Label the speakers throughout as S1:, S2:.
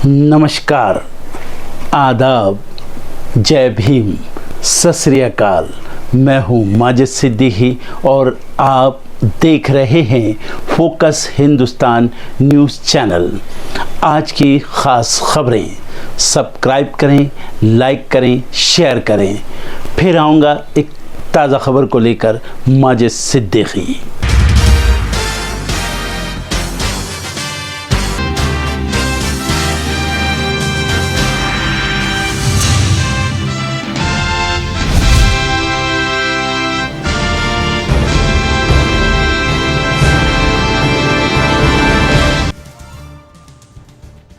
S1: नमस्कार, आदाब, जय भीम, सत श्री अकाल। मैं हूँ माजिद सिद्दीकी और आप देख रहे हैं फोकस हिंदुस्तान न्यूज़ चैनल। आज की ख़ास खबरें सब्सक्राइब करें, लाइक करें, शेयर करें। फिर आऊँगा एक ताज़ा खबर को लेकर माजिद सिद्दीकी।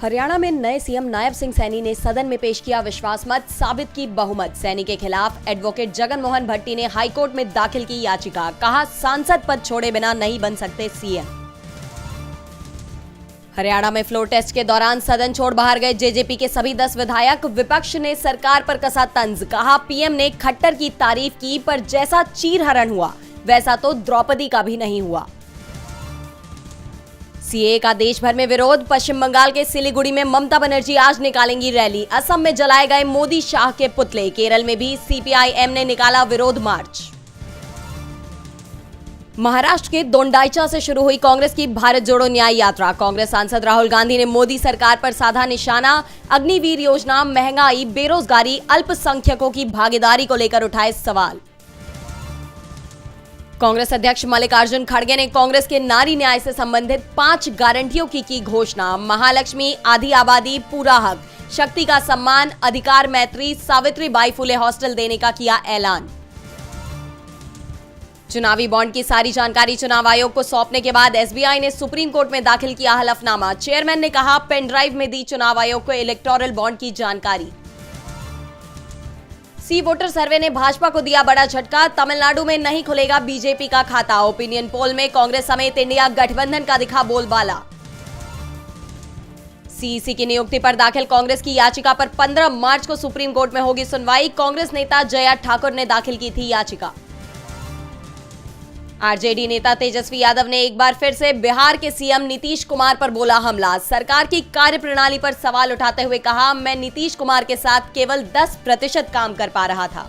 S2: हरियाणा में नए सीएम नायब सिंह सैनी ने सदन में पेश किया विश्वास मत, साबित की बहुमत। सैनी के खिलाफ एडवोकेट जगन मोहन भट्टी ने हाईकोर्ट में दाखिल की याचिका, कहा सांसद पद छोड़े बिना नहीं बन सकते सीएम। हरियाणा में फ्लोर टेस्ट के दौरान सदन छोड़ बाहर गए जेजेपी के सभी 10 विधायक। विपक्ष ने सरकार पर कसा तंज, कहा पीएम ने खट्टर की तारीफ की पर जैसा चीरहरण हुआ वैसा तो द्रौपदी का भी नहीं हुआ। सीएए का देश भर में विरोध, पश्चिम बंगाल के सिलीगुड़ी में ममता बनर्जी आज निकालेंगी रैली। असम में जलाए गए मोदी शाह के पुतले, केरल में भी सीपीआईएम ने निकाला विरोध मार्च। महाराष्ट्र के दोंडाईचा से शुरू हुई कांग्रेस की भारत जोड़ो न्याय यात्रा। कांग्रेस सांसद राहुल गांधी ने मोदी सरकार पर साधा निशाना। अग्निवीर योजना, महंगाई, बेरोजगारी, अल्पसंख्यकों की भागीदारी को लेकर उठाए सवाल। कांग्रेस अध्यक्ष मल्लिकार्जुन खड़गे ने कांग्रेस के नारी न्याय से संबंधित 5 गारंटियों की घोषणा। महालक्ष्मी, आधी आबादी, पूरा हक, शक्ति का सम्मान, अधिकार मैत्री, सावित्रीबाई फुले हॉस्टल देने का किया ऐलान। चुनावी बॉन्ड की सारी जानकारी चुनाव आयोग को सौंपने के बाद एसबीआई ने सुप्रीम कोर्ट में दाखिल किया हलफनामा। चेयरमैन ने कहा पेन ड्राइव में दी चुनाव आयोग को इलेक्टोरल बॉन्ड की जानकारी। सी वोटर सर्वे ने भाजपा को दिया बड़ा झटका, तमिलनाडु में नहीं खुलेगा बीजेपी का खाता। ओपिनियन पोल में कांग्रेस समेत इंडिया गठबंधन का दिखा बोलबाला। सीईसी की नियुक्ति पर दाखिल कांग्रेस की याचिका पर 15 मार्च को सुप्रीम कोर्ट में होगी सुनवाई। कांग्रेस नेता जया ठाकुर ने दाखिल की थी याचिका। आरजेडी नेता तेजस्वी यादव ने एक बार फिर से बिहार के सीएम नीतीश कुमार पर बोला हमला। सरकार की कार्यप्रणाली पर सवाल उठाते हुए कहा, मैं नीतीश कुमार के साथ केवल 10% काम कर पा रहा था।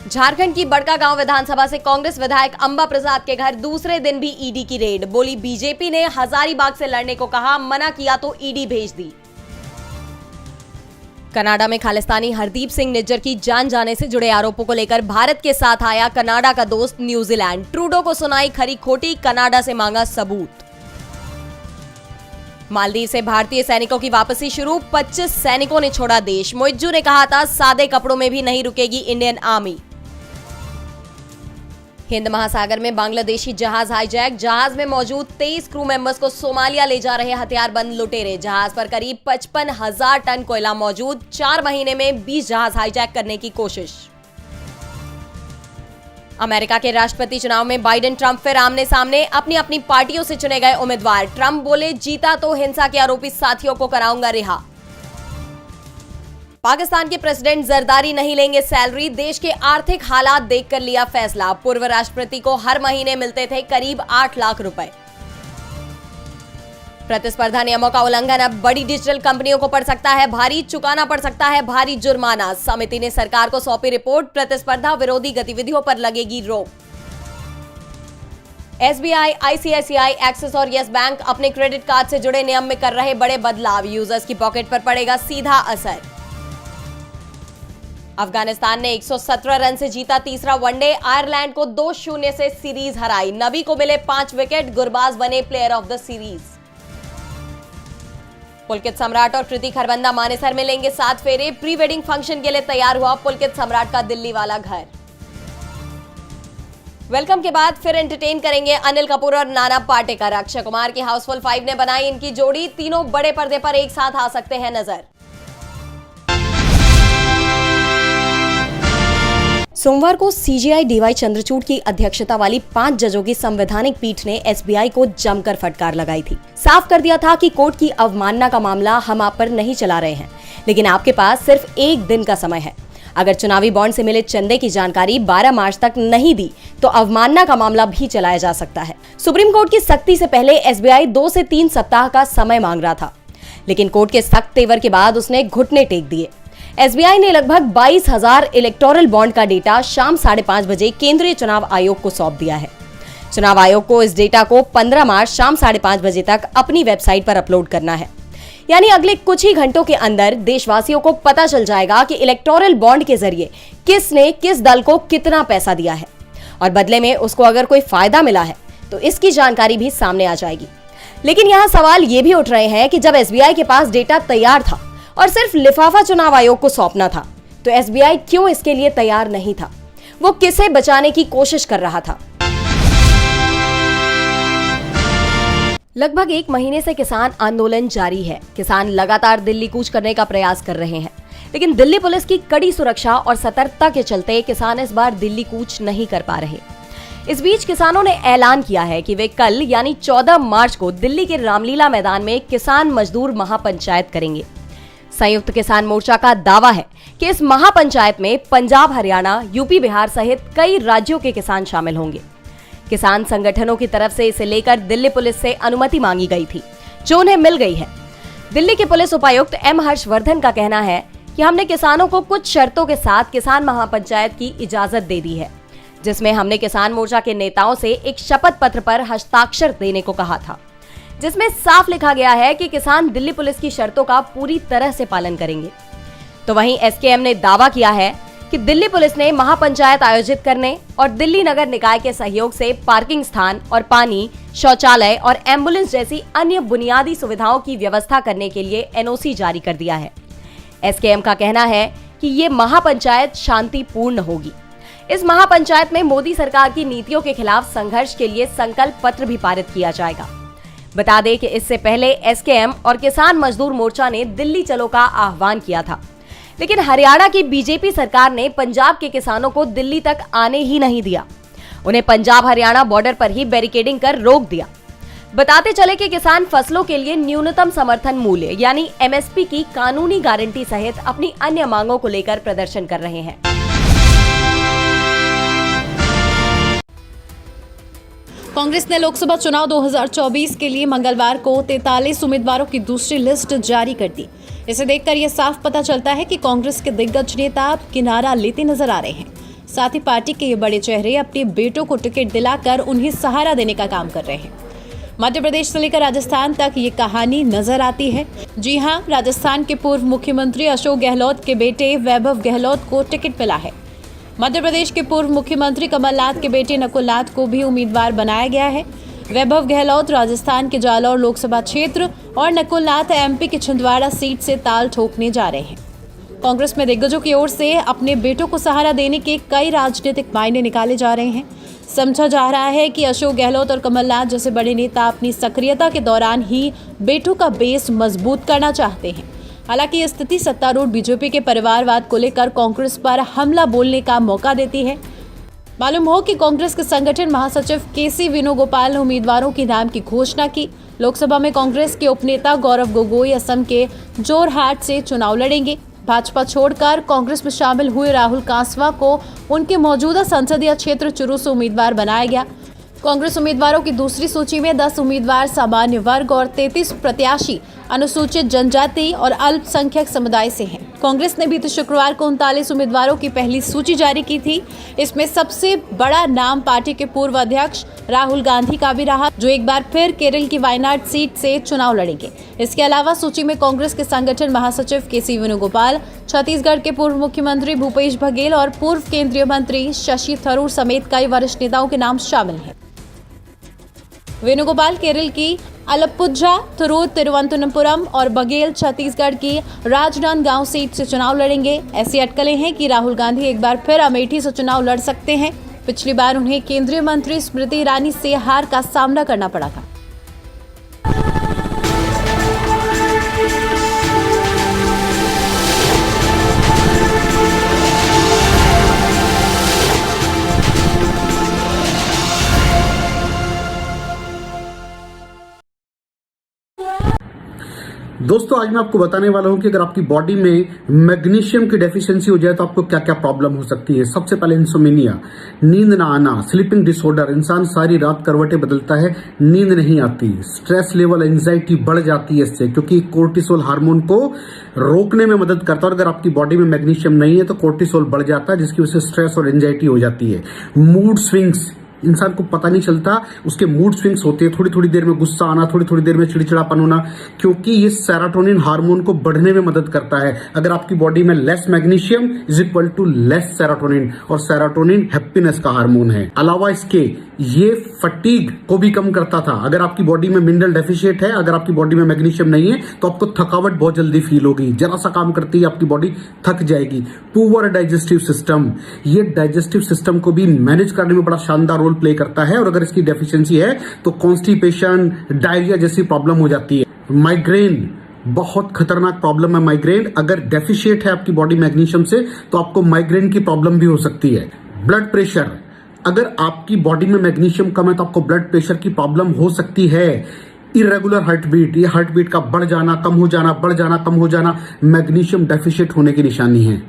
S2: झारखंड की बड़कागांव विधानसभा से कांग्रेस विधायक अंबा प्रसाद के घर दूसरे दिन भी ईडी की रेड। बोली बीजेपी ने हजारीबाग से लड़ने को कहा, मना किया तो ईडी भेज दी। कनाडा में खालिस्तानी हरदीप सिंह निज्जर की जान जाने से जुड़े आरोपों को लेकर भारत के साथ आया कनाडा का दोस्त न्यूजीलैंड। ट्रूडो को सुनाई खरी खोटी, कनाडा से मांगा सबूत। मालदीव से भारतीय सैनिकों की वापसी शुरू, 25 सैनिकों ने छोड़ा देश। मुइज्जू ने कहा था सादे कपड़ों में भी नहीं रुकेगी इंडियन आर्मी। हिंद महासागर में बांग्लादेशी जहाज हाईजैक, जहाज में मौजूद 23 क्रू मेंबर्स को सोमालिया ले जा रहे हथियारबंद लुटेरे। जहाज पर करीब 55,000 टन कोयला मौजूद। 4 महीने में 20 जहाज हाईजैक करने की कोशिश। अमेरिका के राष्ट्रपति चुनाव में बाइडेन ट्रंप फिर आमने सामने, अपनी अपनी पार्टियों से चुने गए उम्मीदवार। ट्रंप बोले जीता तो हिंसा के आरोपी साथियों को कराऊंगा रिहा। पाकिस्तान के प्रेसिडेंट जरदारी नहीं लेंगे सैलरी, देश के आर्थिक हालात देखकर लिया फैसला। पूर्व राष्ट्रपति को हर महीने मिलते थे करीब 8 लाख रुपए। प्रतिस्पर्धा नियमों का उल्लंघन अब बड़ी डिजिटल कंपनियों को पड़ सकता है भारी, चुकाना पड़ सकता है भारी जुर्माना। समिति ने सरकार को सौंपी रिपोर्ट, प्रतिस्पर्धा विरोधी गतिविधियों पर लगेगी रोक। एसबीआई, आईसीआईसीआई, एक्सिस और यस बैंक अपने क्रेडिट कार्ड से जुड़े नियम में कर रहे बड़े बदलाव। यूजर्स की पॉकेट पर पड़ेगा सीधा असर। अफगानिस्तान ने 117 रन से जीता तीसरा वनडे, आयरलैंड को 2-0 से सीरीज हराई। नबी को मिले 5 विकेट, गुरबाज बने player of the series. Pulkit Samrat और कृति खरबंदा मानेसर में लेंगे 7 फेरे। प्री वेडिंग फंक्शन के लिए तैयार हुआ पुलकित सम्राट का दिल्ली वाला घर। वेलकम के बाद फिर एंटरटेन करेंगे अनिल कपूर और नाना पाटेकर। अक्षय कुमार की हाउसफुल 5 ने बनाई इनकी जोड़ी। तीनों बड़े पर्दे पर एक साथ आ सकते हैं नजर। सोमवार को सीजेआई डीवाई चंद्रचूड़ की अध्यक्षता वाली 5 जजों की संवैधानिक पीठ ने एसबीआई को जमकर फटकार लगाई थी। साफ कर दिया था कि कोर्ट की अवमानना का मामला हम आप पर नहीं चला रहे हैं, लेकिन आपके पास सिर्फ 1 दिन का समय है। अगर चुनावी बॉन्ड से मिले चंदे की जानकारी 12 मार्च तक नहीं दी तो अवमानना का मामला भी चलाया जा सकता है। सुप्रीम कोर्ट की सख्ती से पहले एसबीआई 2 से 3 सप्ताह का समय मांग रहा था। लेकिन कोर्ट के सख्त तेवर के बाद उसने घुटने टेक दिए। एसबीआई ने लगभग 22,000 इलेक्टोरल बॉन्ड का डेटा शाम 5:30 बजे केंद्रीय चुनाव आयोग को सौंप दिया है। चुनाव आयोग को इस डेटा को 15 मार्च शाम 5:30 बजे तक अपनी वेबसाइट पर अपलोड करना है। यानी अगले कुछ ही घंटों के अंदर देशवासियों को पता चल जाएगा कि इलेक्टोरल बॉन्ड के जरिए किसने किस दल को कितना पैसा दिया है और बदले में उसको अगर कोई फायदा मिला है तो इसकी जानकारी भी सामने आ जाएगी। लेकिन यहाँ सवाल ये भी उठ रहे हैं कि जब एसबीआई के पास डेटा तैयार था और सिर्फ लिफाफा चुनाव आयोग को सौंपना था, तो एसबीआई क्यों इसके लिए तैयार नहीं था? वो किसे बचाने की कोशिश कर रहा था? लगभग 1 महीने से किसान आंदोलन जारी है। किसान लगातार दिल्ली कूच करने का प्रयास कर रहे हैं, लेकिन दिल्ली पुलिस की कड़ी सुरक्षा और सतर्कता के चलते किसान इस बार दिल्ली कूच नहीं कर पा रहे। इस बीच किसानों ने ऐलान किया है कि वे कल यानी 14 मार्च को दिल्ली के रामलीला मैदान में किसान मजदूर महापंचायत करेंगे। संयुक्त किसान मोर्चा का दावा है कि इस महापंचायत में पंजाब, हरियाणा, यूपी, बिहार सहित कई राज्यों के किसान शामिल होंगे। किसान संगठनों की तरफ से इसे लेकर दिल्ली पुलिस से अनुमति मांगी गई थी, जो उन्हें मिल गई है। दिल्ली के पुलिस उपायुक्त एम हर्षवर्धन का कहना है कि हमने किसानों को कुछ शर्तों के साथ किसान महापंचायत की इजाजत दे दी है, जिसमें हमने किसान मोर्चा के नेताओं से एक शपथ पत्र पर हस्ताक्षर देने को कहा था, जिसमें साफ लिखा गया है कि किसान दिल्ली पुलिस की शर्तों का पूरी तरह से पालन करेंगे। तो वहीं एसकेएम ने दावा किया है कि दिल्ली पुलिस ने महापंचायत आयोजित करने और दिल्ली नगर निकाय के सहयोग से पार्किंग स्थान और पानी, शौचालय और एम्बुलेंस जैसी अन्य बुनियादी सुविधाओं की व्यवस्था करने के लिए एनओसी जारी कर दिया है। एसकेएम का कहना है कि ये महापंचायत शांतिपूर्ण होगी। इस महापंचायत में मोदी सरकार की नीतियों के खिलाफ संघर्ष के लिए संकल्प पत्र भी पारित किया जाएगा। बता दें कि इससे पहले एसकेएम और किसान मजदूर मोर्चा ने दिल्ली चलो का आह्वान किया था, लेकिन हरियाणा की बीजेपी सरकार ने पंजाब के किसानों को दिल्ली तक आने ही नहीं दिया। उन्हें पंजाब हरियाणा बॉर्डर पर ही बैरिकेडिंग कर रोक दिया। बताते चले कि किसान फसलों के लिए न्यूनतम समर्थन मूल्य यानी एमएसपी की कानूनी गारंटी सहित अपनी अन्य मांगों को लेकर प्रदर्शन कर रहे हैं।
S3: कांग्रेस ने लोकसभा चुनाव 2024 के लिए मंगलवार को 43 उम्मीदवारों की दूसरी लिस्ट जारी कर दी। इसे देखकर यह साफ पता चलता है कि कांग्रेस के दिग्गज नेता अब किनारा लेते नजर आ रहे हैं। साथ ही पार्टी के ये बड़े चेहरे अपने बेटों को टिकट दिलाकर उन्हें सहारा देने का काम कर रहे हैं। मध्य प्रदेश से लेकर राजस्थान तक ये कहानी नजर आती है। जी हां, राजस्थान के पूर्व मुख्यमंत्री अशोक गहलोत के बेटे वैभव गहलोत को टिकट मिला है। मध्य प्रदेश के पूर्व मुख्यमंत्री कमलनाथ के बेटे नकुलनाथ को भी उम्मीदवार बनाया गया है। वैभव गहलोत राजस्थान के जालौर लोकसभा क्षेत्र और नकुलनाथ एमपी की छिंदवाड़ा सीट से ताल ठोकने जा रहे हैं। कांग्रेस में दिग्गजों की ओर से अपने बेटों को सहारा देने के कई राजनीतिक मायने निकाले जा रहे हैं। समझा जा रहा है कि अशोक गहलोत और कमलनाथ जैसे बड़े नेता अपनी सक्रियता के दौरान ही बेटों का बेस मजबूत करना चाहते हैं। हालांकि ये स्थिति सत्तारूढ़ बीजेपी के परिवारवाद को लेकर कांग्रेस पर हमला बोलने का मौका देती है। मालूम हो कि कांग्रेस के संगठन महासचिव केसी वेणुगोपाल ने उम्मीदवारों के नाम की घोषणा की। लोकसभा में कांग्रेस के उपनेता गौरव गोगोई असम के जोरहाट से चुनाव लड़ेंगे। भाजपा छोड़कर कांग्रेस में शामिल हुए राहुल कांसवा को उनके मौजूदा संसदीय क्षेत्र चुरू से उम्मीदवार बनाया गया। कांग्रेस उम्मीदवारों की दूसरी सूची में 10 उम्मीदवार सामान्य वर्ग और 33 प्रत्याशी अनुसूचित जनजाति और अल्पसंख्यक समुदाय से हैं। कांग्रेस ने बीते शुक्रवार को 39 उम्मीदवारों की पहली सूची जारी की थी। इसमें सबसे बड़ा नाम पार्टी के पूर्व अध्यक्ष राहुल गांधी का भी रहा, जो एक बार फिर केरल की वायनाड सीट से चुनाव लड़ेंगे। इसके अलावा सूची में कांग्रेस के संगठन महासचिव केसी वेणुगोपाल, छत्तीसगढ़ के पूर्व मुख्यमंत्री भूपेश बघेल और पूर्व केंद्रीय मंत्री शशि थरूर समेत कई वरिष्ठ नेताओं के नाम शामिल हैं। वेणुगोपाल केरल की अलप्पुझा, थरूर तिरुवनंतपुरम और बघेल छत्तीसगढ़ की राजनांदगांव सीट से चुनाव लड़ेंगे। ऐसी अटकलें हैं कि राहुल गांधी एक बार फिर अमेठी से चुनाव लड़ सकते हैं। पिछली बार उन्हें केंद्रीय मंत्री स्मृति ईरानी से हार का सामना करना पड़ा था।
S4: दोस्तों आज मैं आपको बताने वाला हूं कि अगर आपकी बॉडी में मैग्नीशियम की डेफिशिएंसी हो जाए तो आपको क्या क्या प्रॉब्लम हो सकती है। सबसे पहले इंसोमेनिया, नींद ना आना, स्लीपिंग डिसऑर्डर, इंसान सारी रात करवटें बदलता है, नींद नहीं आती, स्ट्रेस लेवल, एंजाइटी बढ़ जाती है इससे, क्योंकि कोर्टिसोल हार्मोन को रोकने में मदद करता है। और अगर आपकी बॉडी में मैग्नीशियम नहीं है तो कोर्टिसोल बढ़ जाता है, जिसकी वजह से स्ट्रेस और एंजाइटी हो जाती है। मूड स्विंग्स, इंसान को पता नहीं चलता उसके मूड स्विंग्स होते हैं, थोड़ी थोड़ी देर में गुस्सा आना, थोड़ी थोड़ी देर में चिड़चिड़ापन होना, क्योंकि ये सेरोटोनिन हार्मोन को बढ़ने में मदद करता है। अगर आपकी बॉडी में less magnesium is equal to less serotonin, और सेरोटोनिन हैप्पीनेस का हार्मोन है। अलावा इसके ये फटीग को भी कम करता था। अगर आपकी बॉडी में मिनरल डेफिशिएट है, अगर आपकी बॉडी में मैग्नीशियम नहीं है तो आपको थकावट बहुत जल्दी फील होगी, जरा सा काम करती है आपकी बॉडी थक जाएगी। पुअर डाइजेस्टिव सिस्टम, ये डाइजेस्टिव सिस्टम को भी मैनेज करने में बड़ा शानदार रोल प्ले करता है, और अगर इसकी डेफिशिएंसी है तो कॉन्स्टिपेशन, डायरिया जैसी प्रॉब्लम हो जाती है। माइग्रेन, बहुत खतरनाक प्रॉब्लम है माइग्रेन। अगर डेफिशिएट है आपकी बॉडी मैग्नीशियम से तो आपको माइग्रेन की प्रॉब्लम भी हो सकती है। ब्लड प्रेशर, अगर आपकी बॉडी में मैग्नीशियम कम है तो आपको ब्लड प्रेशर की प्रॉब्लम हो सकती है। इरेगुलर हार्टबीट, ये हार्टबीट का बढ़ जाना, कम हो जाना, बढ़ जाना, कम हो जाना, मैग्नीशियम डेफिशिएट होने की निशानी है।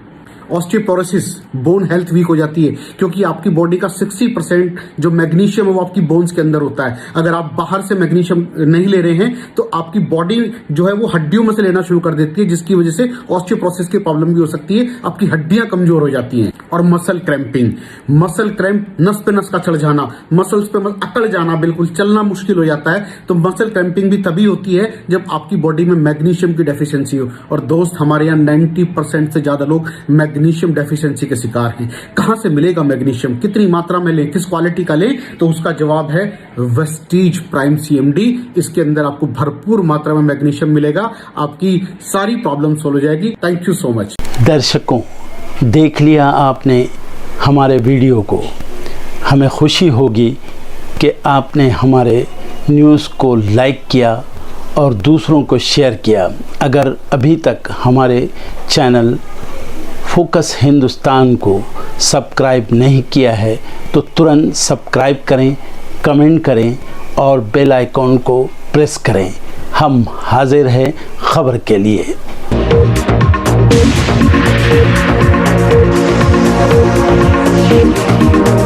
S4: ऑस्टियोपोरोसिस, बोन हेल्थ वीक हो जाती है, क्योंकि आपकी बॉडी का 60% जो मैग्नीशियम है वो आपकी बोन्स के अंदर होता है। अगर आप बाहर से मैग्नीशियम नहीं ले रहे हैं तो आपकी बॉडी जो है वो हड्डियों में से लेना शुरू कर देती है, जिसकी वजह से ऑस्टियोपोरोसिस की प्रॉब्लम भी हो सकती है, आपकी हड्डियां कमजोर हो जाती हैं। और मसल क्रैम्पिंग, मसल क्रैम्प, नस पे नस का चढ़ जाना, मसल्स पे अकड़ जाना, बिल्कुल चलना मुश्किल हो जाता है। तो मसल क्रैम्पिंग भी तभी होती है जब आपकी बॉडी में मैग्नीशियम की डेफिशिएंसी हो। और दोस्त, हमारे यहाँ 90% से ज्यादा लोग मैग्नीशियम डेफिशिएंसी के शिकार हैं। कहां से मिलेगा मैग्नीशियम, कितनी मात्रा में लें, किस क्वालिटी का लें? तो उसका जवाब है वेस्टीज प्राइम CMD। इसके अंदर आपको भरपूर मात्रा में मैग्नीशियम मिलेगा, आपकी सारी प्रॉब्लम सॉल्व हो जाएगी। Thank you so much.
S1: दर्शकों, देख लिया आपने हमारे वीडियो को। हमें खुशी होगी कि आपने हमारे न्यूज़ को लाइक किया और दूसरों को शेयर किया। अगर अभी तक हमारे चैनल फोकस हिंदुस्तान को सब्सक्राइब नहीं किया है तो तुरंत सब्सक्राइब करें, कमेंट करें और बेल आइकॉन को प्रेस करें। हम हाजिर हैं खबर के लिए।
S5: Thank you.